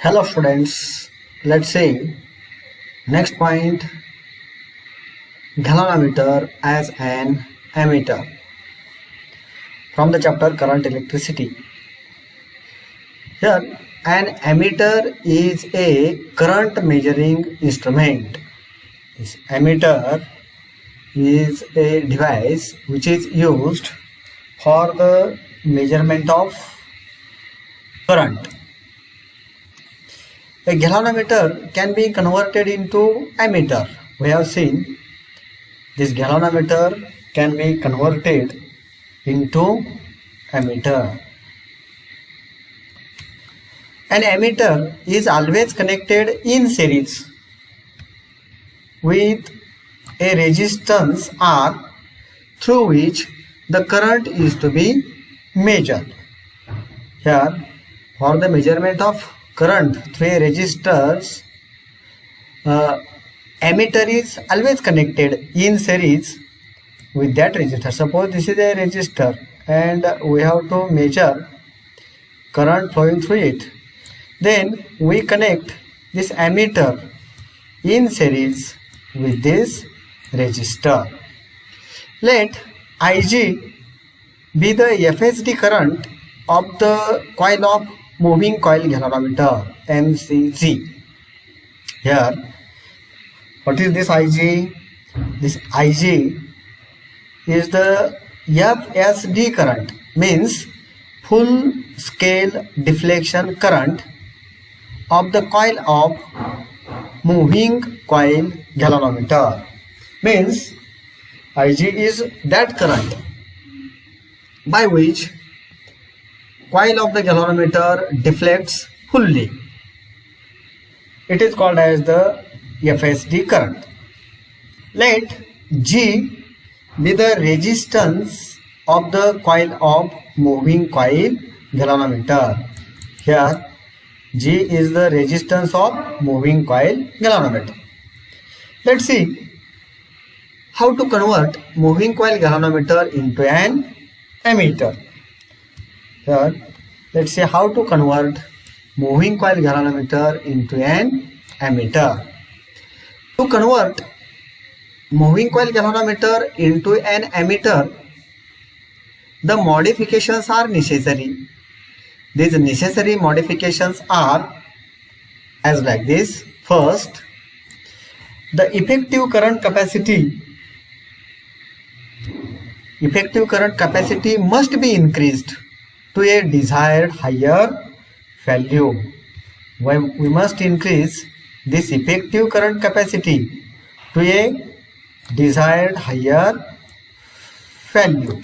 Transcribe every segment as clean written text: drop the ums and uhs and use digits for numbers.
Hello students, let's see next point, galvanometer as an ammeter from the chapter current electricity. Here an ammeter is a current measuring instrument. This ammeter is a device which is used for the measurement of current. A galvanometer can be converted into ammeter. We have seen this galvanometer can be converted into ammeter. An ammeter is always connected in series with a resistance R through which the current is to be measured. Here, for the measurement of current through a resistors, ammeter is always connected in series with that resistor. Suppose this is a resistor and we have to measure current flowing through it. Then we connect this ammeter in series with this resistor. Let Ig be the FSD current of the coil of moving coil galvanometer MCG. Here, what is this Ig? This Ig is the FSD current, means full scale deflection current of the coil of moving coil galvanometer. Means Ig is that current by which coil of the galvanometer deflects fully. It is called as the FSD current. Let G be the resistance of the coil of moving coil galvanometer. Here G is the resistance of moving coil galvanometer. Let's see how to convert moving coil galvanometer into an ammeter. Here, let's see how to convert moving coil galvanometer into an ammeter. To convert moving coil galvanometer into an ammeter, the modifications are necessary. These necessary modifications are as like this. First, the effective current capacity must be increased to a desired higher value. We must increase this effective current capacity to a desired higher value.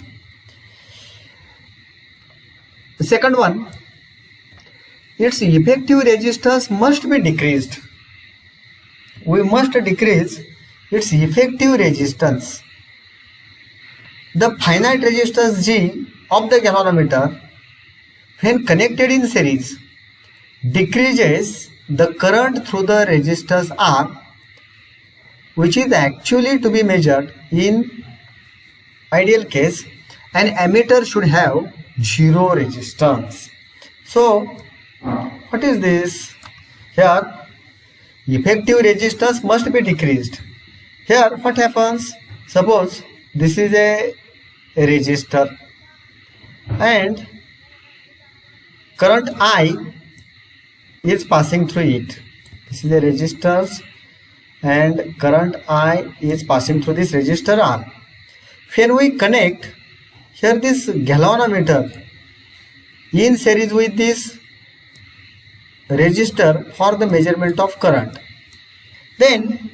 The second one, its effective resistance must be decreased. We must decrease its effective resistance. The finite resistance G of the galvanometer, when connected in series, decreases the current through the resistors R, which is actually to be measured. In ideal case, an ammeter should have zero resistance. So, what is this? Here, effective resistance must be decreased. Here, what happens? Suppose this is a resistor and current I is passing through it. This is a resistor and current I is passing through this resistor R. When we connect here this galvanometer in series with this resistor for the measurement of current, then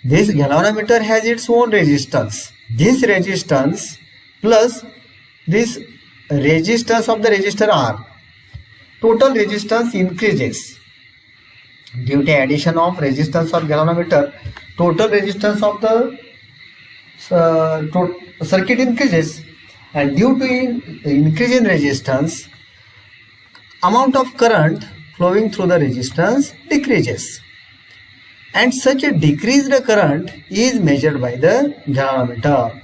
this galvanometer has its own resistance. This resistance plus this resistance of the resistor R, total resistance increases due to addition of resistance of galvanometer. Total resistance of the circuit increases, and due to increase in resistance, amount of current flowing through the resistance decreases, and such a decreased current is measured by the galvanometer.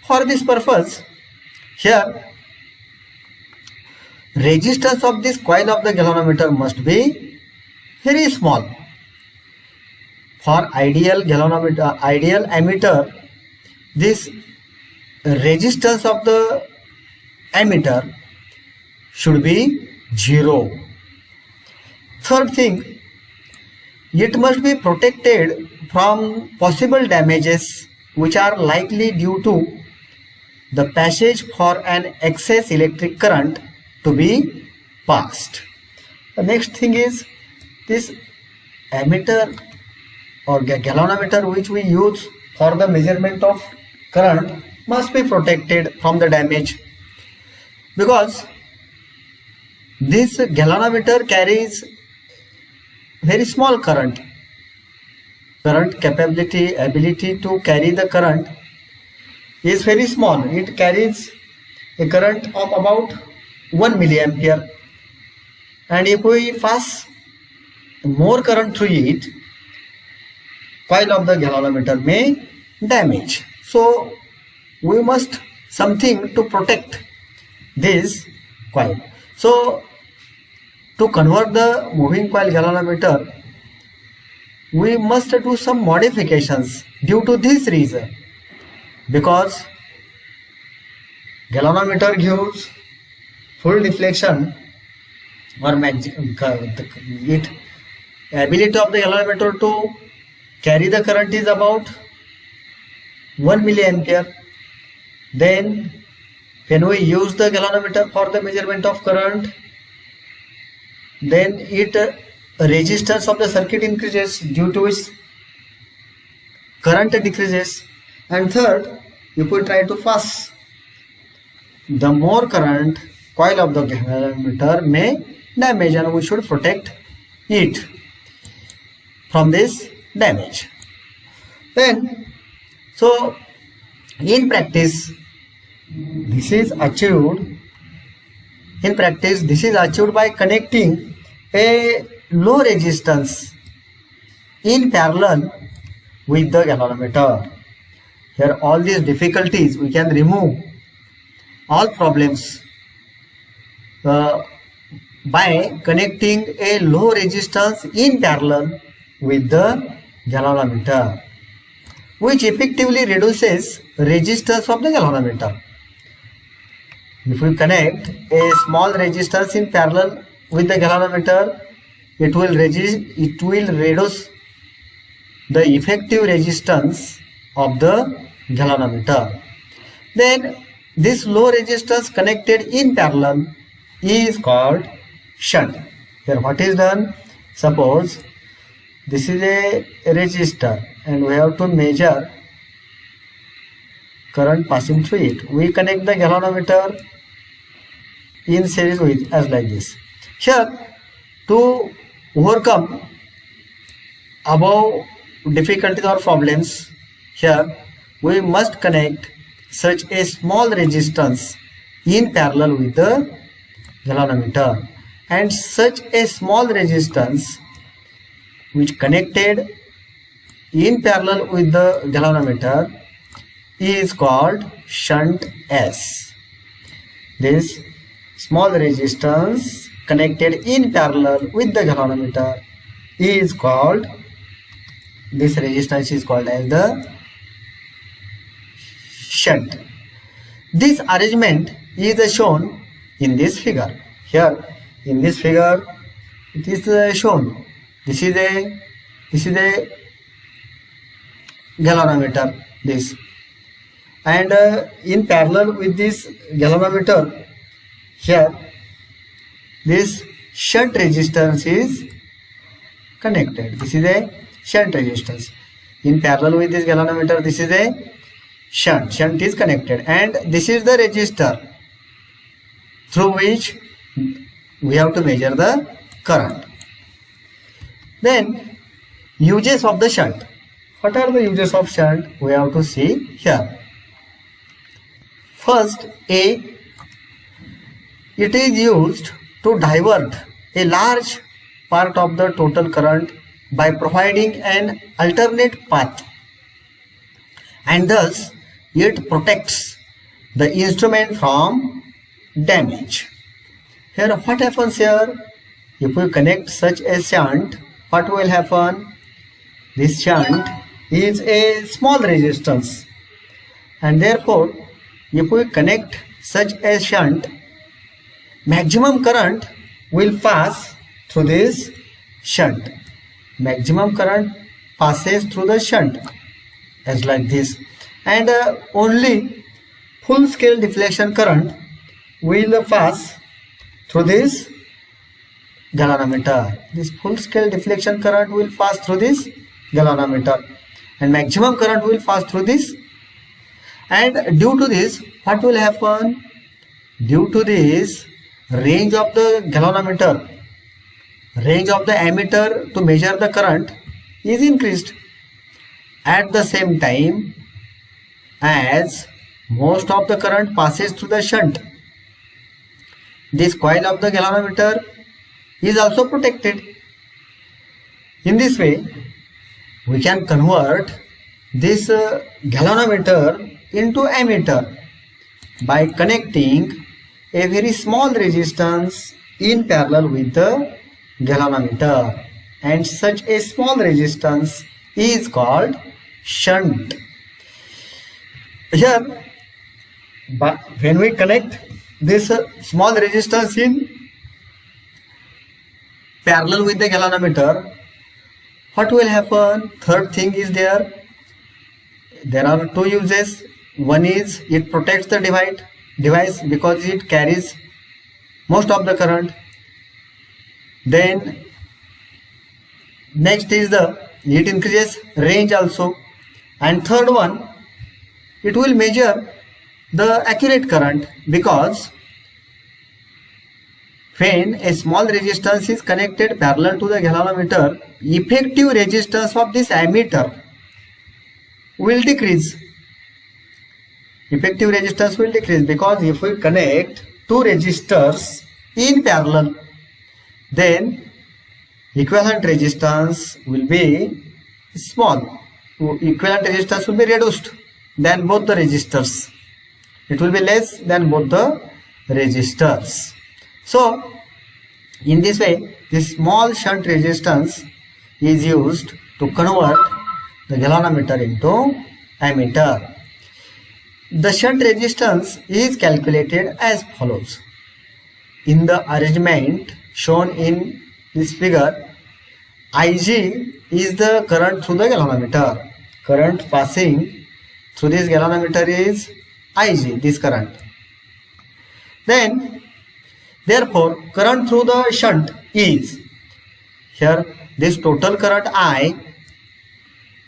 For this purpose, here resistance of this coil of the galvanometer must be very small. For ideal galvanometer, ideal ammeter, this resistance of the ammeter should be 0. Third thing, it must be protected from possible damages which are likely due to the passage for an excess electric current to be passed. The next thing is this ammeter or galvanometer which we use for the measurement of current must be protected from the damage, because this galvanometer carries very small current ability to carry the current is very small. It carries a current of about 1 milliampere, and if we pass more current through it, coil of the galvanometer may damage. So we must something to protect this coil. So to convert the moving coil galvanometer, we must do some modifications due to this reason, because galvanometer gives full deflection or ability of the galvanometer to carry the current is about 1 milliampere. Then when we use the galvanometer for the measurement of current, then resistance of the circuit increases, due to which current decreases. And third, if we try to pass the more current, coil of the galvanometer may damage, and we should protect it from this damage. Then, so in practice, this is achieved by connecting a low resistance in parallel with the galvanometer. Here all these difficulties we can remove, all problems by connecting a low resistance in parallel with the galvanometer, which effectively reduces resistance of the galvanometer. If we connect a small resistance in parallel with the galvanometer, it will reduce the effective resistance of the galvanometer. Then this low resistance connected in parallel is called shunt. Here what is done? Suppose this is a resistor and we have to measure current passing through it. We connect the galvanometer in series with as like this. Here, to overcome above difficulties or problems, here we must connect such a small resistance in parallel with the galvanometer, and such a small resistance which connected in parallel with the galvanometer is called shunt S. This small resistance connected in parallel with the galvanometer is called, this resistance is called as the shunt. This arrangement is shown in this figure. Here in this figure it is shown. This is a galvanometer, this, and in parallel with this galvanometer, here this shunt resistance is connected. This is a shunt resistance. In parallel with this galvanometer, this is a shunt. Shunt is connected, and this is the resistor through which we have to measure the current. Then uses of the shunt. What are the uses of shunt? We have to see here. First, A, it is used to divert a large part of the total current by providing an alternate path, and thus it protects the instrument from damage. Here what happens here? If we connect such a shunt, what will happen? This shunt is a small resistance, and therefore if we connect such a shunt, maximum current will pass through this shunt. Maximum current passes through the shunt as like this, and only full scale deflection current will pass through this galvanometer. This full scale deflection current will pass through this galvanometer, and maximum current will pass through this. And due to this, what will happen? Due to this, range of the galvanometer, range of the ammeter to measure the current is increased. At the same time, as most of the current passes through the shunt, this coil of the galvanometer is also protected. In this way, we can convert this galvanometer into ammeter by connecting a very small resistance in parallel with the galvanometer, and such a small resistance is called shunt. Here, but when we connect this small resistance in parallel with the galvanometer, what will happen? Third thing is there. There are two uses. One is it protects the device because it carries most of the current. Then next is it increases range also. And third one, it will measure the accurate current, because when a small resistance is connected parallel to the galvanometer, effective resistance of this ammeter will decrease. Effective resistance will decrease because if we connect two resistors in parallel, then equivalent resistance will be small. Equivalent resistance will be reduced than both the resistors. It will be less than both the resistors. So, in this way, this small shunt resistance is used to convert the galvanometer into ammeter. The shunt resistance is calculated as follows. In the arrangement shown in this figure, Ig is the current through the galvanometer. Current passing through this galvanometer is Ig, this current. Then, therefore, current through the shunt is, here this total current I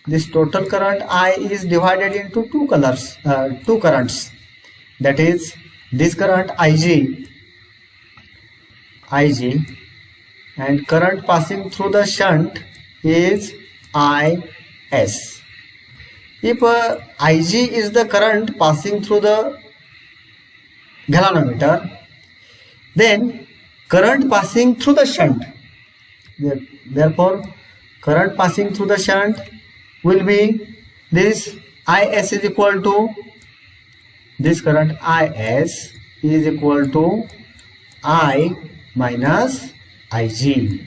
is divided into two currents. That is, this current Ig, and current passing through the shunt is Is. If Ig is the current passing through the galvanometer, then current passing through the shunt, therefore current passing through the shunt will be this Is is equal to, this current Is is equal to I minus Ig.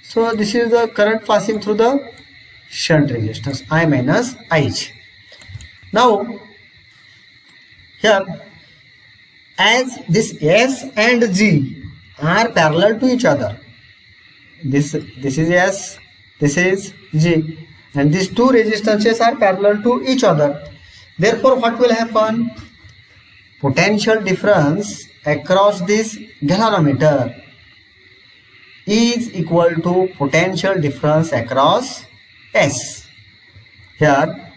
So this is the current passing through the shunt resistance, I minus Ig. Now here, as this S and G are parallel to each other, this is S, this is G, and these two resistances are parallel to each other. Therefore, what will happen? Potential difference across this galvanometer is equal to potential difference across S. Here,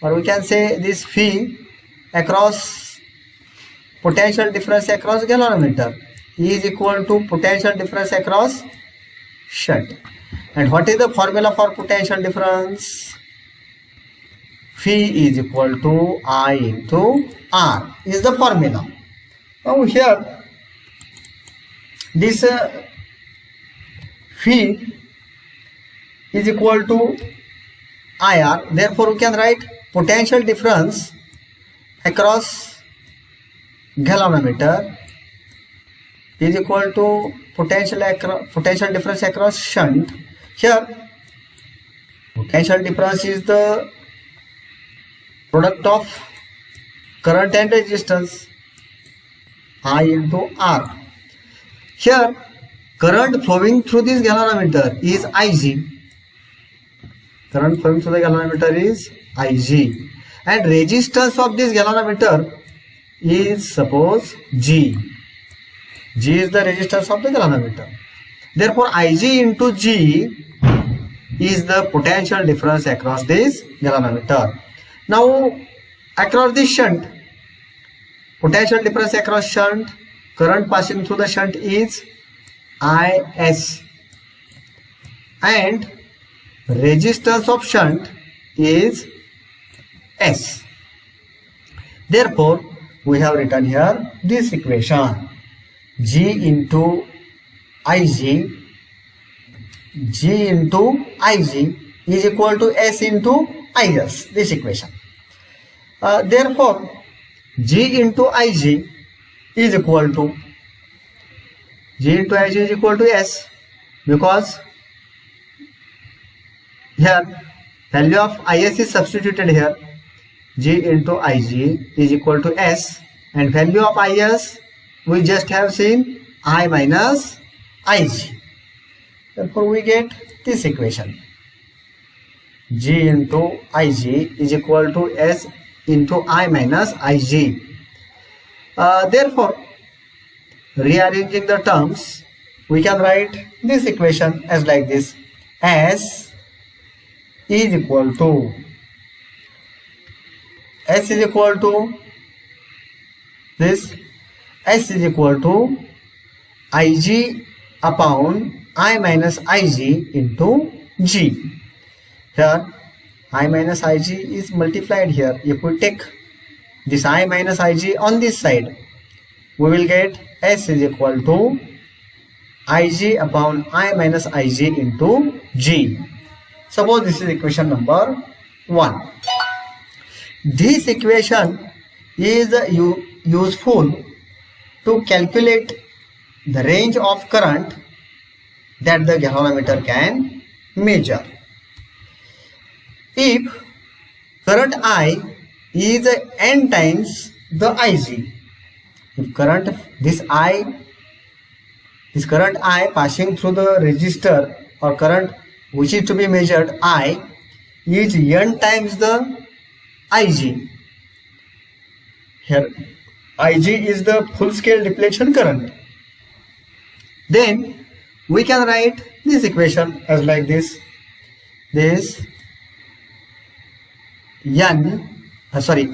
or we can say this phi across potential difference across galvanometer is equal to potential difference across shunt. And what is the formula for potential difference? Phi is equal to I into R is the formula. Now here, this phi is equal to IR. Therefore, we can write potential difference across galvanometer is equal to potential difference across shunt. Here potential difference is the product of current and resistance, I into R. Here current flowing through this galvanometer is Ig. Current flowing through the galvanometer is Ig, and resistance of this galvanometer is suppose G. G is the resistance of the galvanometer. Therefore Ig into G is the potential difference across this galvanometer. Now across this shunt, potential difference across shunt, current passing through the shunt is Is, and resistance of shunt is S. Therefore we have written here this equation: G into Ig is equal to S into Is, this equation. Therefore G into Ig is equal to S, because here value of Is is substituted here. G into Ig is equal to S, and value of Is we just have seen I minus Ig. Therefore we get this equation: G into Ig is equal to S into I minus Ig. Therefore rearranging the terms, we can write this equation as like this: S is equal to this, S is equal to Ig upon I minus Ig into G. Here I minus Ig is multiplied here. If we take this I minus Ig on this side, we will get S is equal to Ig upon I minus Ig into G. Suppose this is equation number 1. This equation is useful to calculate the range of current that the galvanometer can measure. If current I is n times the Ig, if this current I passing through the resistor, or current which is to be measured I, is n times the Ig. Here Ig is the full scale deflection current. Then we can write this equation as like this: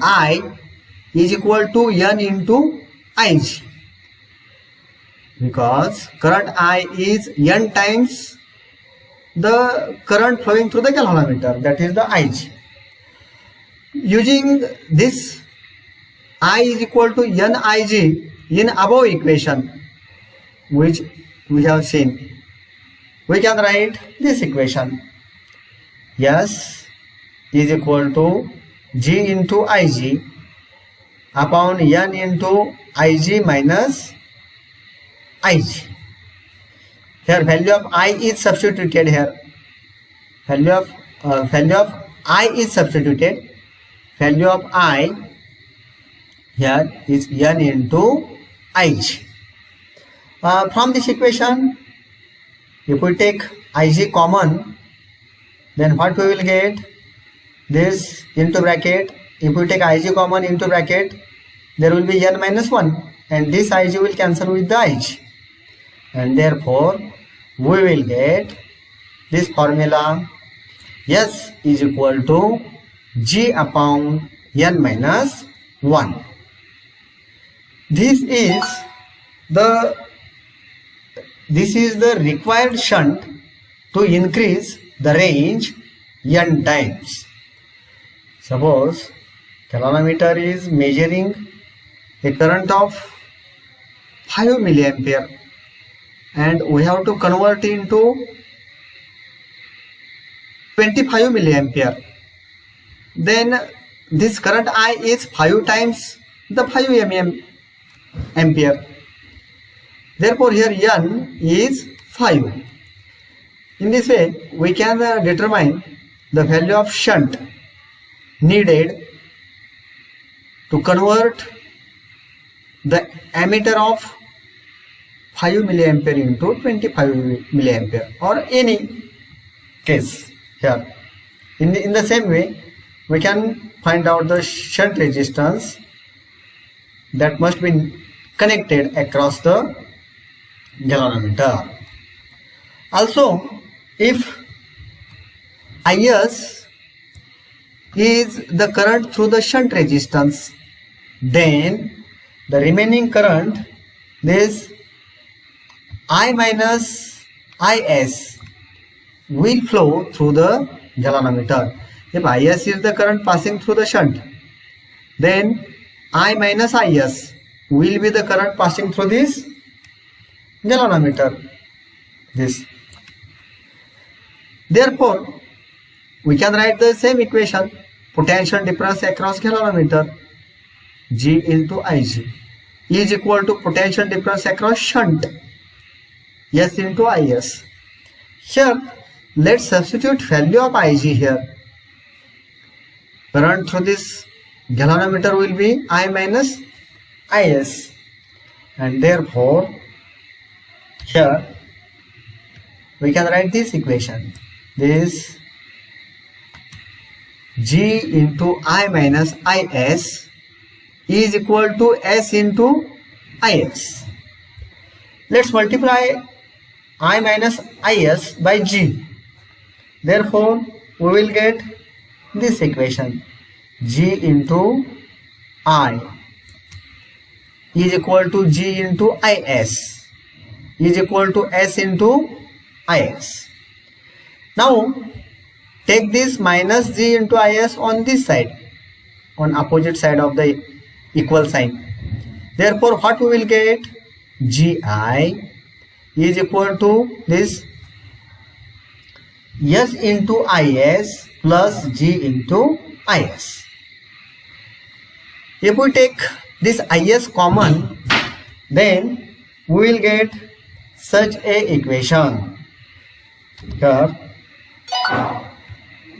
I is equal to n into Ig, because current I is n times the current flowing through the galvanometer, that is the Ig. Using this I is equal to Nig in above equation which we have seen, we can write this equation: S is equal to G into Ig upon n into Ig minus Ig. Here value of I is substituted here. Value of I is substituted. Value of I here is n into Ig. From this equation, if we take Ig common, then what we will get? This into bracket. If we take Ig common into bracket, there will be n minus 1, and this Ig will cancel with the Ig, and therefore we will get this formula: S is equal to G upon n minus 1. This is the required shunt to increase the range n times. Suppose galvanometer is measuring a current of 5 milliampere, and we have to convert into 25 milliampere. Then this current I is 5 times the 5 ampere. Therefore here N is 5. In this way we can determine the value of shunt needed to convert the ammeter of 5 milliampere into 25 milliampere or any case here. In the same way we can find out the shunt resistance that must be connected across the galvanometer. Also, if Is is the current through the shunt resistance, then the remaining current, this I minus Is, will flow through the galvanometer. If Is is the current passing through the shunt, then I minus Is will be the current passing through this galvanometer. Therefore, we can write the same equation, potential difference across galvanometer G into Ig is equal to potential difference across shunt S into Is. Here let's substitute value of Ig here. Current through this galvanometer will be I minus Is, and therefore here we can write this equation, this G into I minus Is is equal to S into Is. Let's multiply I minus Is by G. Therefore we will get this equation, G into I is equal to G into Is is equal to S into Is. Now take this minus G into Is on this side, on opposite side of the equal sign. Therefore what we will get, Gi is equal to this S into Is plus G into Is. If we take this Is common, then we will get such a equation.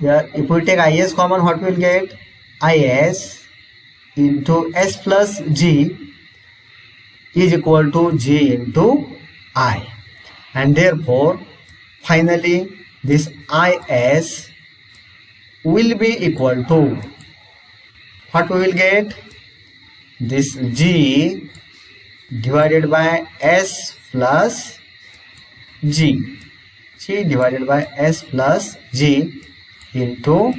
Here if we take Is common, what we will get, Is into S plus G is equal to G into I, and therefore finally this Is will be equal to what we will get, this G divided by S plus G, G divided by S plus G into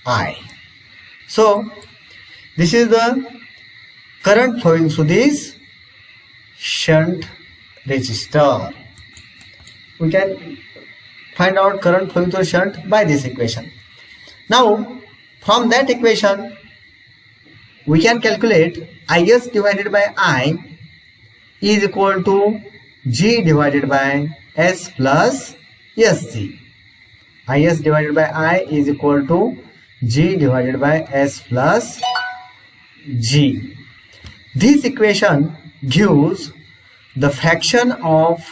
I. So this is the current flowing through this shunt resistor. We can find out current flowing through shunt by this equation. Now from that equation we can calculate Is divided by I is equal to G divided by S plus Sg. Is divided by I is equal to G divided by S plus G. This equation gives the fraction of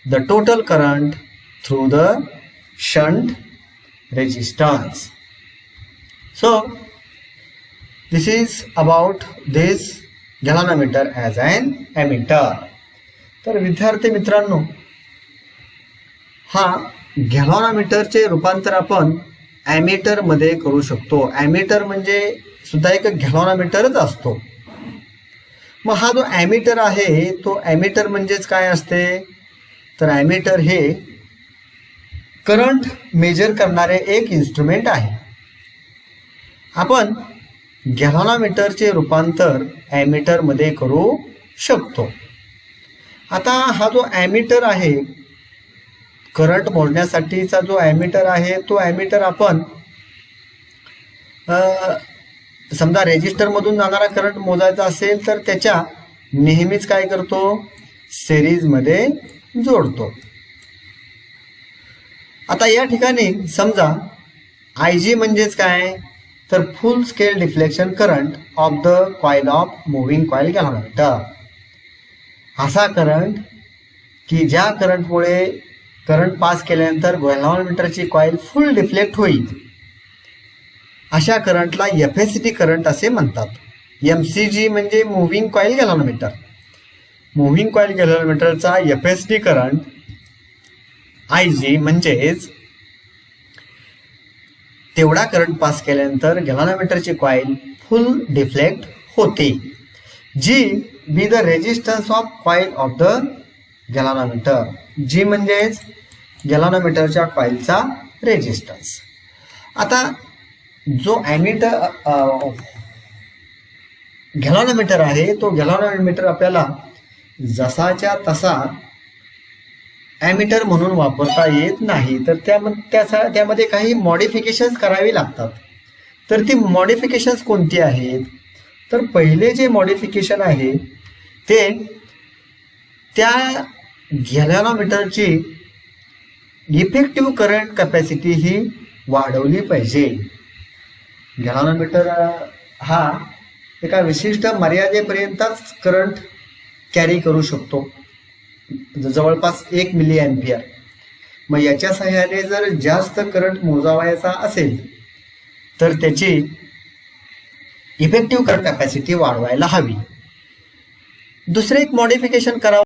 the total current through the shunt resistance. So this is about this galvanometer as an ammeter. तर विद्यार्थी मित्रांनो, हा गॅल्व्हनोमीटरचे रूपांतर आपण ammeter मध्ये करू शकतो. Ammeter म्हणजे सुद्धा एक गॅल्व्हनोमीटरच असतो. मग हा जो ॲमीटर आहे तो ॲमीटर म्हणजेच काय असते, तर ॲमीटर हे करंट मेजर करणारे एक इन्स्ट्रुमेंट आहे. आपण गॅल्व्हनोमीटरचे रूपांतर ॲमीटर मध्ये करू शकतो. आता हा जो ॲमीटर आहे, करंट मोजण्यासाठीचा जो ॲमीटर आहे, तो ॲमीटर आपण समजा रेजिस्टर मधून जाणारा करंट मोजायचा असेल तर त्याच्या नेहमीच काय करतो, सिरीज मध्ये जोडतो. आता या ठिकाणी समजा Ig म्हणजेच काय, तर full scale deflection current of the coil of moving coil galvanometer. असा करंट की ज्या करंटमुळे करंट पास केल्यानंतर गॅल्व्हॅनोमीटरची कॉईल फुल डिफ्लेक्ट होईल, अशा करंटला एफएसटी करंट असे म्हणतात. MCG म्हणजे moving coil galvanometer. Moving coil गॅल्व्हॅनोमीटरचा एफएसटी करंट IG म्हणजेच तेवढा करंट पास केल्यानंतर गॅल्व्हॅनोमीटरची कॉईल फुल डिफ्लेक्ट होते, G be the resistance of coil of the galvanometer. G म्हणजेच गॅल्व्हॅनोमीटरच्या कॉईलचा रेजिस्टन्स. आता जो ॲमीटर गॅल्व्हॅनोमीटर आहे, तो गॅल्व्हॅनोमीटर आपल्याला जसाच्या तसा ॲमीटर म्हणून वापरता येत नाही, तर त्यामध्ये काही मॉडिफिकेशन्स करावी लागतात. तर ती मॉडिफिकेशन्स कोणती आहेत? तर पहिले जे मॉडिफिकेशन आहे ते त्या गॅल्व्हॅनोमीटरची इफेक्टिव्ह करंट कॅपॅसिटी ही वाढवली पाहिजे. गॅल्व्हॅनोमीटर हा एका विशिष्ट मर्यादेपर्यंतच करंट कॅरी करू शकतो, जवळपास 1 मिली अँपियर. मग याच्या सहाय्याने जर जास्त करंट मोजावायचा असेल तर त्याची इफेक्टिव्ह करंट कॅपॅसिटी वाढवायला हवी. दुसरे एक मॉडिफिकेशन करावं